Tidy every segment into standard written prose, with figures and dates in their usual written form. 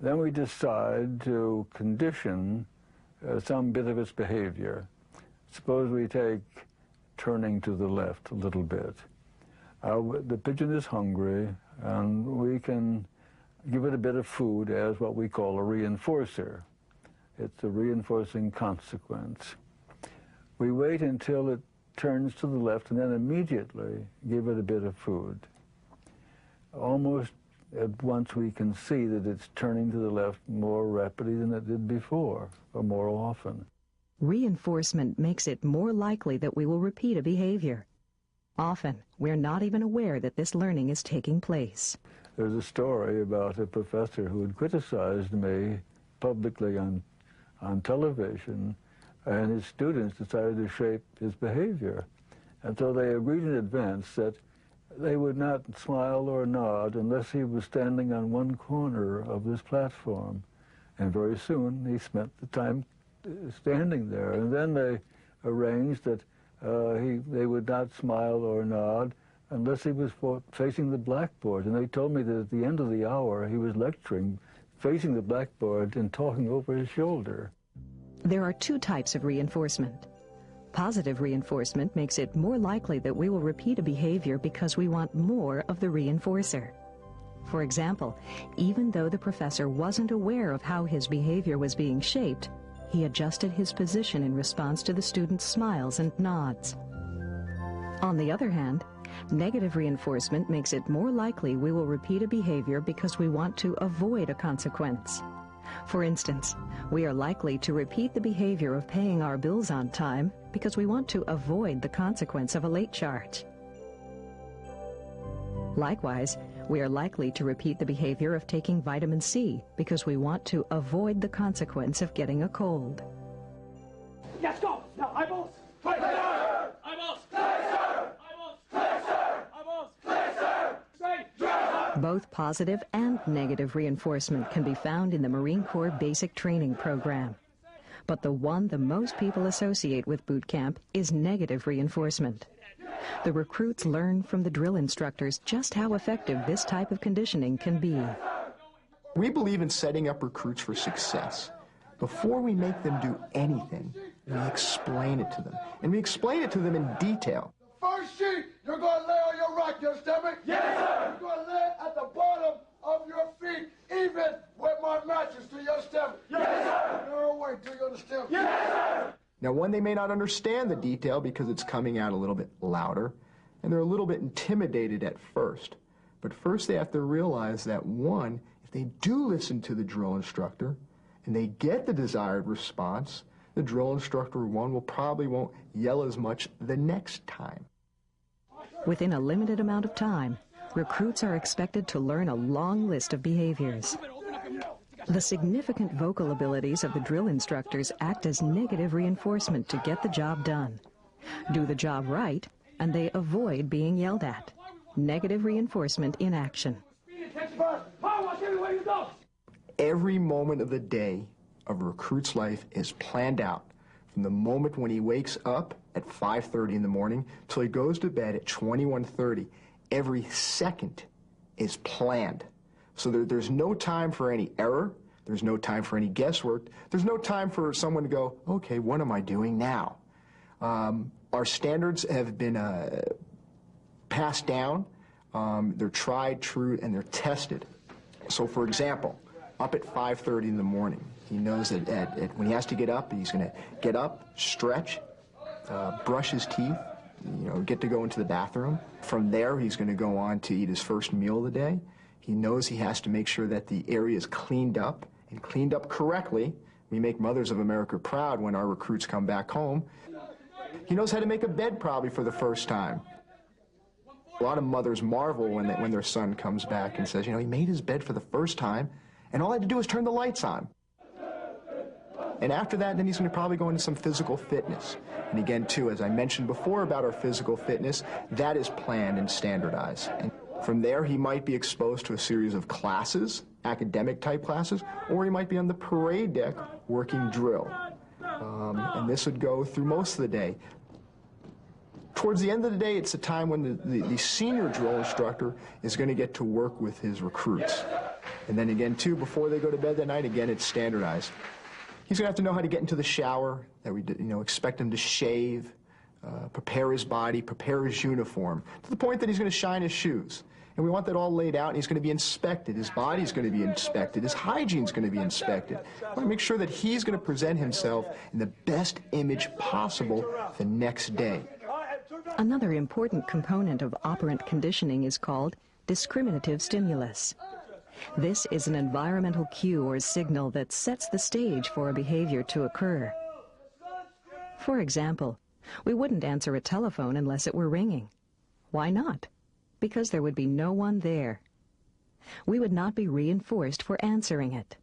Then we decide to condition some bit of its behavior. Suppose we take turning to the left a little bit. The pigeon is hungry, and we can give it a bit of food as what we call a reinforcer. It's a reinforcing consequence. We wait until it turns to the left and then immediately give it a bit of food. Almost at once we can see that it's turning to the left more rapidly than it did before, or more often. Reinforcement makes it more likely that we will repeat a behavior. Often, we're not even aware that this learning is taking place. There's a story about a professor who had criticized me publicly on television, and his students decided to shape his behavior. And so they agreed in advance that they would not smile or nod unless he was standing on one corner of this platform. And very soon he spent the time standing there. And then they arranged that they would not smile or nod unless he was facing the blackboard. And they told me that at the end of the hour he was lecturing, facing the blackboard and talking over his shoulder. There are two types of reinforcement. Positive reinforcement makes it more likely that we will repeat a behavior because we want more of the reinforcer. For example, even though the professor wasn't aware of how his behavior was being shaped, he adjusted his position in response to the student's smiles and nods. On the other hand, negative reinforcement makes it more likely we will repeat a behavior because we want to avoid a consequence. For instance, we are likely to repeat the behavior of paying our bills on time because we want to avoid the consequence of a late charge. Likewise, we are likely to repeat the behavior of taking vitamin C because we want to avoid the consequence of getting a cold. Yes, go! Now, eyeballs! Play, sir! Eyeballs! Play, sir! Eyeballs! Play, sir! Eyeballs! Play, sir! Straight! Both positive and negative reinforcement can be found in the Marine Corps Basic Training Program. But the one the most people associate with boot camp is negative reinforcement. The recruits learn from the drill instructors just how effective this type of conditioning can be. We believe in setting up recruits for success. Before we make them do anything, we explain it to them. And we explain it to them in detail. First sheet, you're going to lay on your right, you understand me? Yes, sir! You're going to lay at the bottom of your feet, even with my mattress, do you understand me? Yes, sir! No, wait, do you understand me? Yes, sir! Now, one, they may not understand the detail because it's coming out a little bit louder, and they're a little bit intimidated at first. But first they have to realize that, one, if they do listen to the drill instructor and they get the desired response, the drill instructor, one, probably won't yell as much the next time. Within a limited amount of time, recruits are expected to learn a long list of behaviors. The significant vocal abilities of the drill instructors act as negative reinforcement to get the job done. Do the job right, and they avoid being yelled at. Negative reinforcement in action. Every moment of the day of a recruit's life is planned out, from the moment when he wakes up at 5:30 in the morning till he goes to bed at 21:30. Every second is planned. So there's no time for any error. There's no time for any guesswork. There's no time for someone to go, okay, what am I doing now? Our standards have been passed down. They're tried, true, and they're tested. So, for example, up at 5:30 in the morning, he knows that when he has to get up, he's going to get up, stretch, brush his teeth, get to go into the bathroom. From there, he's going to go on to eat his first meal of the day. He knows he has to make sure that the area is cleaned up and cleaned up correctly. We make Mothers of America proud when our recruits come back home. He knows how to make a bed probably for the first time. A lot of mothers marvel when their son comes back and says, he made his bed for the first time, and all I had to do was turn the lights on. And after that, then he's going to probably go into some physical fitness. And again, too, as I mentioned before about our physical fitness, that is planned and standardized. And from there, he might be exposed to a series of classes, academic-type classes, or he might be on the parade deck working drill. And this would go through most of the day. Towards the end of the day, it's a time when the senior drill instructor is going to get to work with his recruits. And then again, too, before they go to bed that night, again, it's standardized. He's going to have to know how to get into the shower, that we expect him to shave, prepare his body, prepare his uniform, to the point that he's going to shine his shoes. And we want that all laid out, and he's going to be inspected. His body's going to be inspected. His hygiene's going to be inspected. We want to make sure that he's going to present himself in the best image possible the next day. Another important component of operant conditioning is called discriminative stimulus. This is an environmental cue or signal that sets the stage for a behavior to occur. For example, we wouldn't answer a telephone unless it were ringing. Why not? Because there would be no one there. We would not be reinforced for answering it.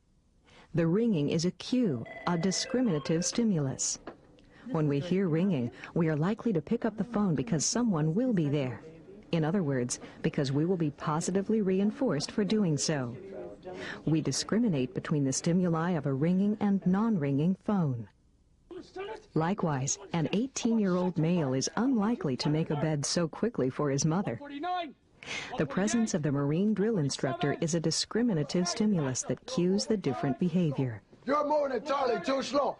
The ringing is a cue, a discriminative stimulus. When we hear ringing, we are likely to pick up the phone because someone will be there. In other words, because we will be positively reinforced for doing so. We discriminate between the stimuli of a ringing and non-ringing phone. Likewise, an 18-year-old male is unlikely to make a bed so quickly for his mother. The presence of the Marine drill instructor is a discriminative stimulus that cues the different behavior. You're moving entirely too slow.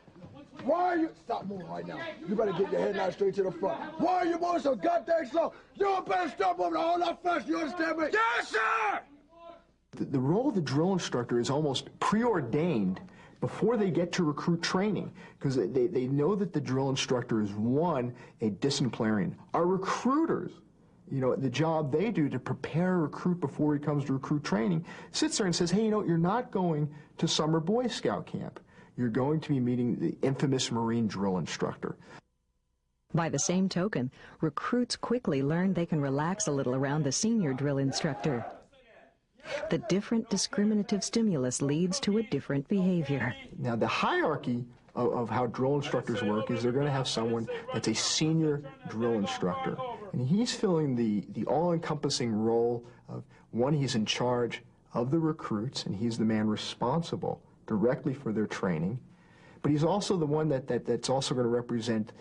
Why are you... Stop moving right now. You better get your head now straight to the front. Why are you moving so goddamn slow? You better stop moving a whole lot faster. You understand me? Yes, sir! The role of the drill instructor is almost preordained before they get to recruit training, because they know that the drill instructor is, one, a disciplinarian. Our recruiters, the job they do to prepare a recruit before he comes to recruit training, sits there and says, hey, you're not going to summer Boy Scout camp. You're going to be meeting the infamous Marine drill instructor. By the same token, recruits quickly learn they can relax a little around the senior drill instructor. The different discriminative stimulus leads to a different behavior. Now, the hierarchy of how drill instructors work is they're going to have someone that's a senior drill instructor. And he's filling the all-encompassing role of, one, he's in charge of the recruits, and he's the man responsible directly for their training. But he's also the one that's also going to represent,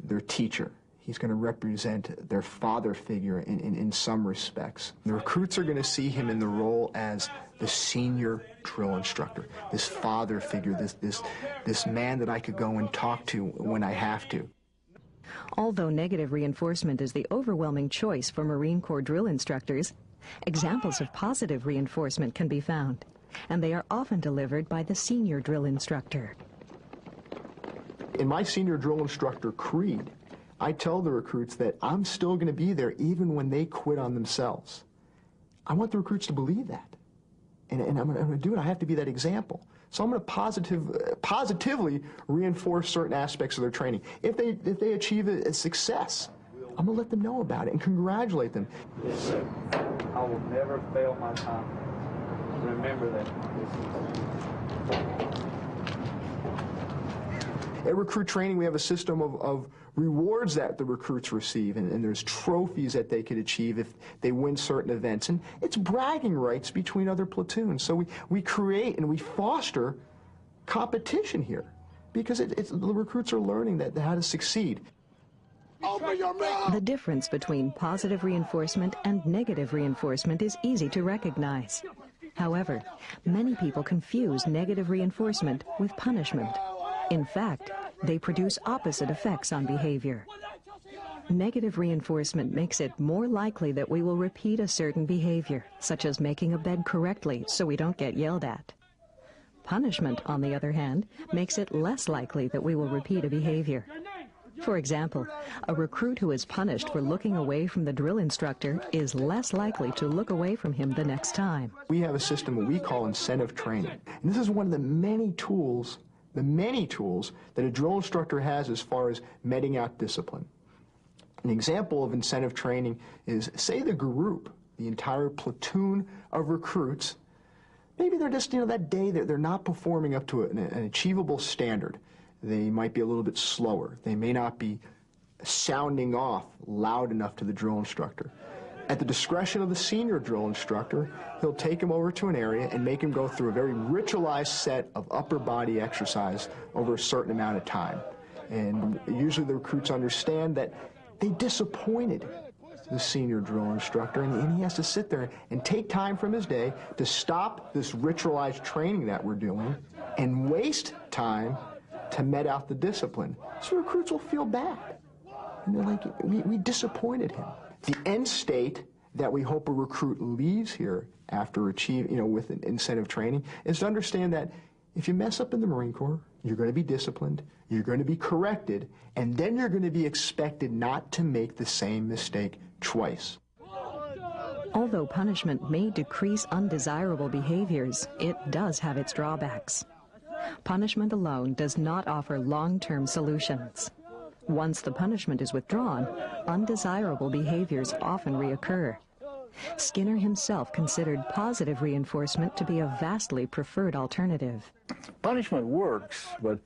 their teacher. He's going to represent their father figure in some respects. The recruits are going to see him in the role as the senior drill instructor, this father figure, this man that I could go and talk to when I have to. Although negative reinforcement is the overwhelming choice for Marine Corps drill instructors, examples of positive reinforcement can be found, and they are often delivered by the senior drill instructor. In my senior drill instructor creed, I tell the recruits that I'm still going to be there even when they quit on themselves. I want the recruits to believe that. And I'm going to do it. I have to be that example. So I'm going to positively reinforce certain aspects of their training. If they achieve a success, I'm going to let them know about it and congratulate them. Yes, sir. I will never fail my time. Remember that. At recruit training, we have a system of rewards that the recruits receive, and there's trophies that they could achieve if they win certain events. And it's bragging rights between other platoons. So we create and we foster competition here, because the recruits are learning how to succeed. Open your mouth! The difference between positive reinforcement and negative reinforcement is easy to recognize. However, many people confuse negative reinforcement with punishment. In fact, they produce opposite effects on behavior. Negative reinforcement makes it more likely that we will repeat a certain behavior, such as making a bed correctly so we don't get yelled at. Punishment, on the other hand, makes it less likely that we will repeat a behavior. For example, a recruit who is punished for looking away from the drill instructor is less likely to look away from him the next time. We have a system we call incentive training. And this is one of the many tools that a drill instructor has as far as meting out discipline. An example of incentive training is, say the group, the entire platoon of recruits, maybe they're just, that day they're not performing up to an achievable standard. They might be a little bit slower. They may not be sounding off loud enough to the drill instructor. At the discretion of the senior drill instructor, he'll take him over to an area and make him go through a very ritualized set of upper body exercise over a certain amount of time. And usually the recruits understand that they disappointed the senior drill instructor, and he has to sit there and take time from his day to stop this ritualized training that we're doing and waste time to met out the discipline. So recruits will feel bad. And they're like, we disappointed him. The end state that we hope a recruit leaves here after achieving, with an incentive training is to understand that if you mess up in the Marine Corps, you're going to be disciplined, you're going to be corrected, and then you're going to be expected not to make the same mistake twice. Although punishment may decrease undesirable behaviors, it does have its drawbacks. Punishment alone does not offer long-term solutions. Once the punishment is withdrawn, undesirable behaviors often reoccur. Skinner himself considered positive reinforcement to be a vastly preferred alternative. Punishment works, but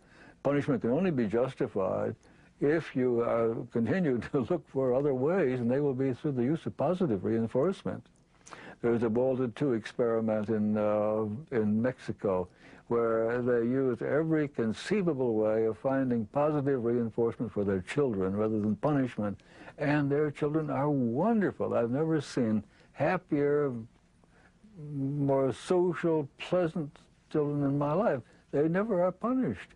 punishment can only be justified if you continue to look for other ways, and they will be through the use of positive reinforcement. There's a Bolted II experiment in Mexico where they used every conceivable way of finding positive reinforcement for their children rather than punishment, and their children are wonderful. I've never seen happier, more social, pleasant children in my life. They never are punished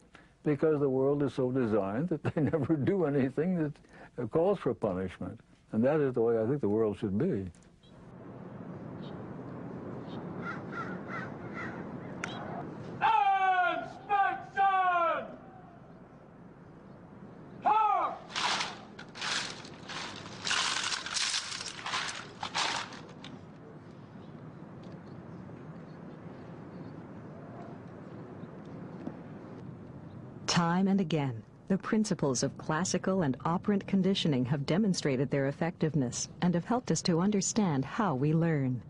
because the world is so designed that they never do anything that calls for punishment. And that is the way I think the world should be. Time and again, the principles of classical and operant conditioning have demonstrated their effectiveness and have helped us to understand how we learn.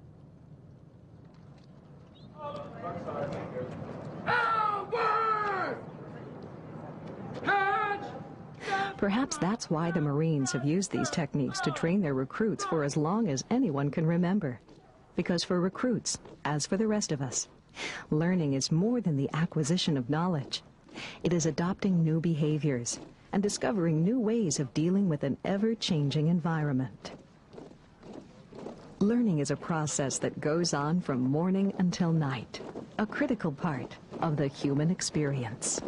Perhaps that's why the Marines have used these techniques to train their recruits for as long as anyone can remember. Because for recruits, as for the rest of us, learning is more than the acquisition of knowledge. It is adopting new behaviors and discovering new ways of dealing with an ever-changing environment. Learning is a process that goes on from morning until night, a critical part of the human experience.